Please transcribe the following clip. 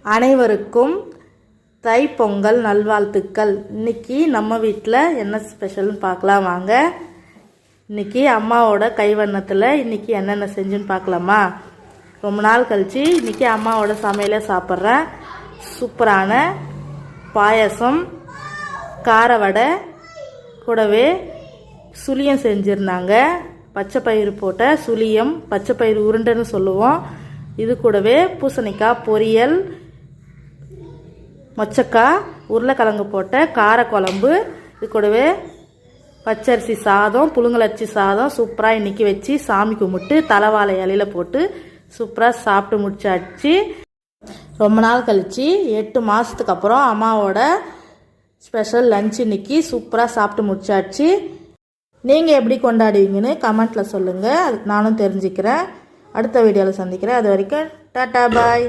அனைவருக்கும் தைப்பொங்கல் நல்வாழ்த்துக்கள். இன்னைக்கு நம்ம வீட்டில் என்ன ஸ்பெஷல்னு பார்க்கலாம் வாங்க. இன்னைக்கு அம்மாவோட கைவண்ணத்தில் இன்னைக்கு என்னென்ன செஞ்சுன்னு பார்க்கலாமா? ரொம்ப நாள் கழித்து இன்னைக்கு அம்மாவோட சமையலை சாப்பிட்றேன். சூப்பரான பாயசம், கார வடை, கூடவே சுழியம் செஞ்சுருந்தாங்க. பச்சை பயிறு போட்ட சுழியம், பச்சை பயிறு உருண்டைன்னு சொல்லுவோம். இது கூடவே பூசணிக்காய் பொரியல், மொச்சக்காய், உருளைக்கிழங்கு போட்ட கார குழம்பு, இது கூடவே பச்சரிசி சாதம், புழுங்கலரிசி சாதம் சூப்பராக இன்றைக்கி வச்சு சாமி கும்பிட்டு தலைவாழை இலையில் போட்டு சூப்பராக சாப்பிட்டு முடிச்சாச்சு. ரொம்ப நாள் கழித்து 8 மாதத்துக்கு அப்புறம் அம்மாவோட ஸ்பெஷல் லஞ்ச் இன்னைக்கு சூப்பராக சாப்பிட்டு முடிச்சாச்சு. நீங்கள் எப்படி கொண்டாடுவீங்கன்னு கமெண்ட்டில் சொல்லுங்கள், அதுக்கு நானும் தெரிஞ்சுக்கிறேன். அடுத்த வீடியோவில் சந்திக்கிறேன். அது வரைக்கும் டாட்டா பாய்.